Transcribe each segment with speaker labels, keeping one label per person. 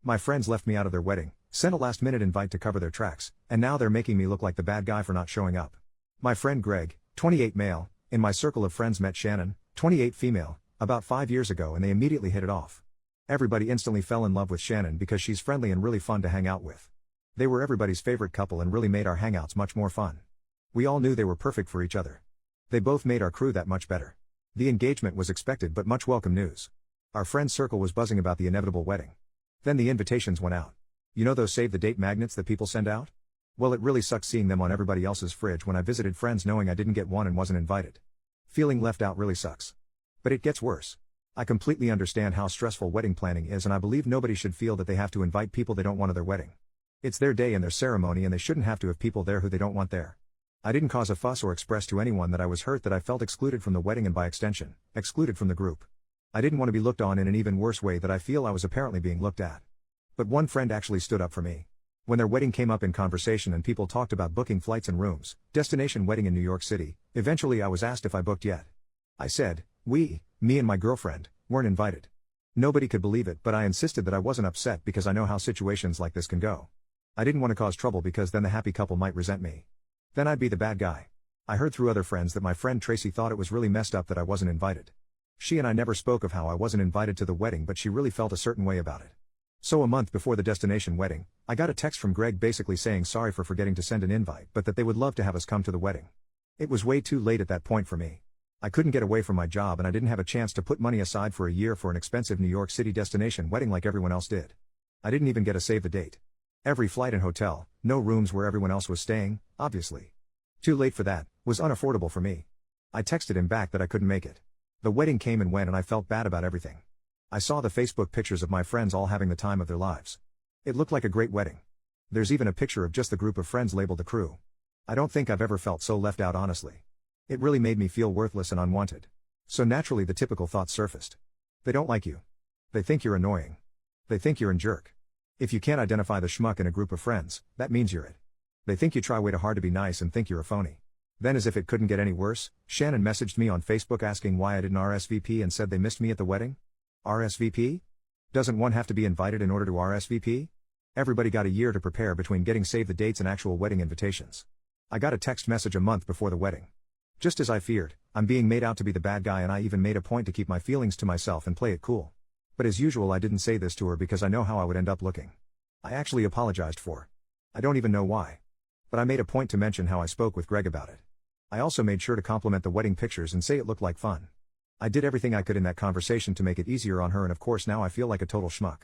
Speaker 1: My friends left me out of their wedding, sent a last-minute invite to cover their tracks, and now they're making me look like the bad guy for not showing up. My friend Greg, 28 male, in my circle of friends met Shannon, 28 female, about 5 years ago and they immediately hit it off. Everybody instantly fell in love with Shannon because she's friendly and really fun to hang out with. They were everybody's favorite couple and really made our hangouts much more fun. We all knew they were perfect for each other. They both made our crew that much better. The engagement was expected but much welcome news. Our friend circle was buzzing about the inevitable wedding. Then the invitations went out. You know those save-the-date magnets that people send out? Well, it really sucked seeing them on everybody else's fridge when I visited friends knowing I didn't get one and wasn't invited. Feeling left out really sucks. But it gets worse. I completely understand how stressful wedding planning is and I believe nobody should feel that they have to invite people they don't want to their wedding. It's their day and their ceremony and they shouldn't have to have people there who they don't want there. I didn't cause a fuss or express to anyone that I was hurt that I felt excluded from the wedding and by extension, excluded from the group. I didn't want to be looked on in an even worse way that I feel I was apparently being looked at. But one friend actually stood up for me. When their wedding came up in conversation and people talked about booking flights and rooms, destination wedding in New York City, eventually I was asked if I booked yet. I said, me and my girlfriend, weren't invited. Nobody could believe it but I insisted that I wasn't upset because I know how situations like this can go. I didn't want to cause trouble because then the happy couple might resent me. Then I'd be the bad guy. I heard through other friends that my friend Tracy thought it was really messed up that I wasn't invited. She and I never spoke of how I wasn't invited to the wedding but she really felt a certain way about it. So a month before the destination wedding, I got a text from Greg basically saying sorry for forgetting to send an invite but that they would love to have us come to the wedding. It was way too late at that point for me. I couldn't get away from my job and I didn't have a chance to put money aside for a year for an expensive New York City destination wedding like everyone else did. I didn't even get a save the date. Every flight and hotel, no rooms where everyone else was staying, obviously. Too late for that, was unaffordable for me. I texted him back that I couldn't make it. The wedding came and went and I felt bad about everything. I saw the Facebook pictures of my friends all having the time of their lives. It looked like a great wedding. There's even a picture of just the group of friends labeled the crew. I don't think I've ever felt so left out honestly. It really made me feel worthless and unwanted. So naturally the typical thoughts surfaced. They don't like you. They think you're annoying. They think you're a jerk. If you can't identify the schmuck in a group of friends, that means you're it. They think you try way too hard to be nice and think you're a phony. Then as if it couldn't get any worse, Shannon messaged me on Facebook asking why I didn't RSVP and said they missed me at the wedding. RSVP? Doesn't one have to be invited in order to RSVP? Everybody got a year to prepare between getting save the dates and actual wedding invitations. I got a text message a month before the wedding. Just as I feared, I'm being made out to be the bad guy and I even made a point to keep my feelings to myself and play it cool. But as usual I didn't say this to her because I know how I would end up looking. I actually apologized for. I don't even know why. But I made a point to mention how I spoke with Greg about it. I also made sure to compliment the wedding pictures and say it looked like fun. I did everything I could in that conversation to make it easier on her and of course now I feel like a total schmuck.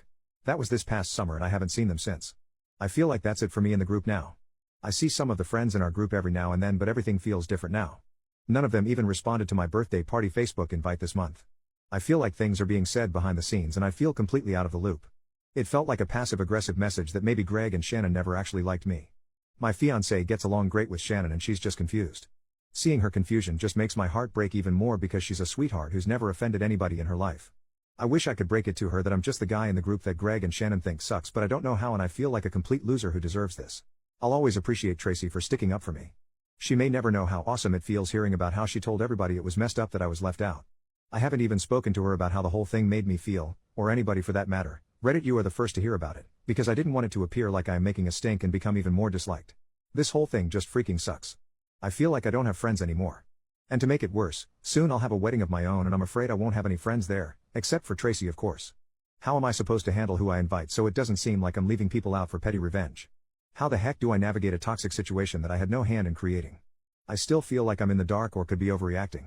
Speaker 1: That was this past summer and I haven't seen them since. I feel like that's it for me in the group now. I see some of the friends in our group every now and then but everything feels different now. None of them even responded to my birthday party Facebook invite this month. I feel like things are being said behind the scenes and I feel completely out of the loop. It felt like a passive-aggressive message that maybe Greg and Shannon never actually liked me. My fiancée gets along great with Shannon and she's just confused. Seeing her confusion just makes my heart break even more because she's a sweetheart who's never offended anybody in her life. I wish I could break it to her that I'm just the guy in the group that Greg and Shannon think sucks but I don't know how and I feel like a complete loser who deserves this. I'll always appreciate Tracy for sticking up for me. She may never know how awesome it feels hearing about how she told everybody it was messed up that I was left out. I haven't even spoken to her about how the whole thing made me feel, or anybody for that matter. Reddit, you are the first to hear about it, because I didn't want it to appear like I am making a stink and become even more disliked. This whole thing just freaking sucks. I feel like I don't have friends anymore. And to make it worse, soon I'll have a wedding of my own and I'm afraid I won't have any friends there, except for Tracy of course. How am I supposed to handle who I invite so it doesn't seem like I'm leaving people out for petty revenge? How the heck do I navigate a toxic situation that I had no hand in creating? I still feel like I'm in the dark or could be overreacting.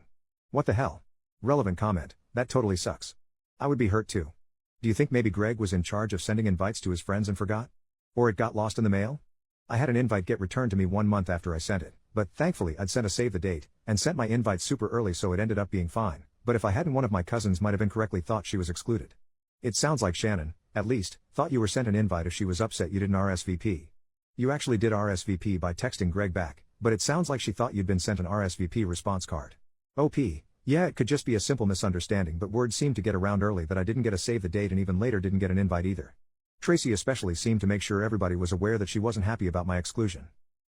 Speaker 1: What the hell? Relevant comment, that totally sucks. I would be hurt too. Do you think maybe Greg was in charge of sending invites to his friends and forgot? Or it got lost in the mail? I had an invite get returned to me 1 month after I sent it, but thankfully I'd sent a save the date, and sent my invite super early so it ended up being fine, but if I hadn't one of my cousins might have incorrectly thought she was excluded. It sounds like Shannon, at least, thought you were sent an invite if she was upset you didn't RSVP. You actually did RSVP by texting Greg back, but it sounds like she thought you'd been sent an RSVP response card. OP, yeah it could just be a simple misunderstanding but word seemed to get around early that I didn't get a save the date and even later didn't get an invite either. Tracy especially seemed to make sure everybody was aware that she wasn't happy about my exclusion.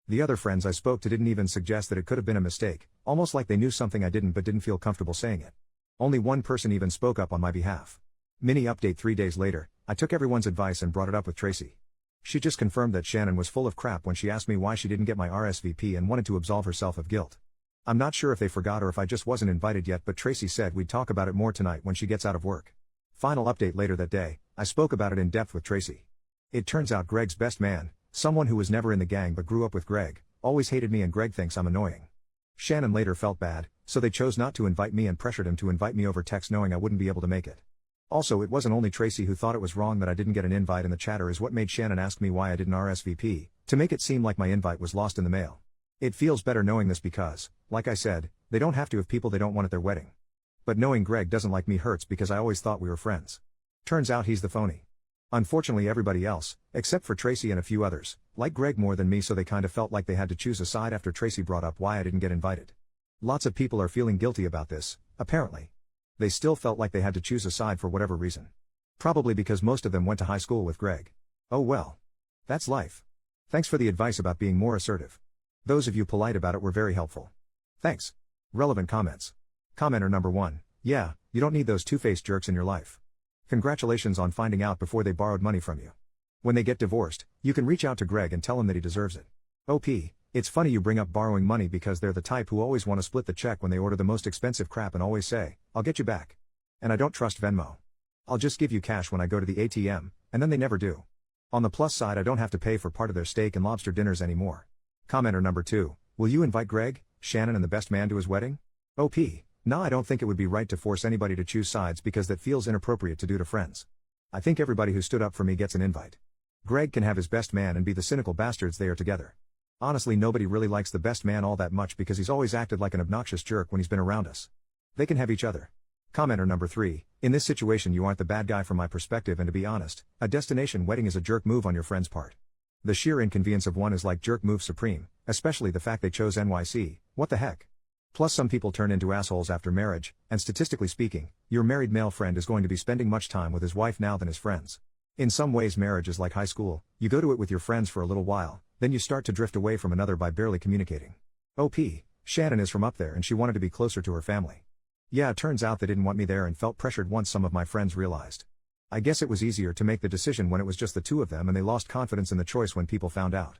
Speaker 1: The other friends I spoke to didn't even suggest that it could have been a mistake, almost like they knew something I didn't but didn't feel comfortable saying it. Only one person even spoke up on my behalf. Mini update 3 days later, I took everyone's advice and brought it up with Tracy. She just confirmed that Shannon was full of crap when she asked me why she didn't get my RSVP and wanted to absolve herself of guilt. I'm not sure if they forgot or if I just wasn't invited yet, but Tracy said we'd talk about it more tonight when she gets out of work. Final update: later that day, I spoke about it in depth with Tracy. It turns out Greg's best man, someone who was never in the gang but grew up with Greg, always hated me and Greg thinks I'm annoying. Shannon later felt bad, so they chose not to invite me and pressured him to invite me over text knowing I wouldn't be able to make it. Also, it wasn't only Tracy who thought it was wrong that I didn't get an invite, and the chatter is what made Shannon ask me why I didn't RSVP, to make it seem like my invite was lost in the mail. It feels better knowing this because, like I said, they don't have to have people they don't want at their wedding. But knowing Greg doesn't like me hurts because I always thought we were friends. Turns out he's the phony. Unfortunately, everybody else, except for Tracy and a few others, like Greg more than me, so they kind of felt like they had to choose a side after Tracy brought up why I didn't get invited. Lots of people are feeling guilty about this, apparently. They still felt like they had to choose a side for whatever reason. Probably because most of them went to high school with Greg. Oh well. That's life. Thanks for the advice about being more assertive. Those of you polite about it were very helpful. Thanks. Relevant comments. Commenter number 1. Yeah, you don't need those two-faced jerks in your life. Congratulations on finding out before they borrowed money from you. When they get divorced, you can reach out to Greg and tell him that he deserves it. OP, it's funny you bring up borrowing money because they're the type who always want to split the check when they order the most expensive crap and always say, I'll get you back. And I don't trust Venmo. I'll just give you cash when I go to the ATM, and then they never do. On the plus side, I don't have to pay for part of their steak and lobster dinners anymore. Commenter number 2, will you invite Greg, Shannon and the best man to his wedding? OP, nah, I don't think it would be right to force anybody to choose sides because that feels inappropriate to do to friends. I think everybody who stood up for me gets an invite. Greg can have his best man and be the cynical bastards they are together. Honestly, nobody really likes the best man all that much because he's always acted like an obnoxious jerk when he's been around us. They can have each other. Commenter number 3, in this situation you aren't the bad guy from my perspective, and to be honest, a destination wedding is a jerk move on your friend's part. The sheer inconvenience of one is like jerk move supreme, especially the fact they chose NYC, what the heck. Plus some people turn into assholes after marriage, and statistically speaking, your married male friend is going to be spending much time with his wife now than his friends. In some ways marriage is like high school, you go to it with your friends for a little while, then you start to drift away from another by barely communicating. OP, Shannon is from up there and she wanted to be closer to her family. Yeah, it turns out they didn't want me there and felt pressured once some of my friends realized. I guess it was easier to make the decision when it was just the two of them, and they lost confidence in the choice when people found out.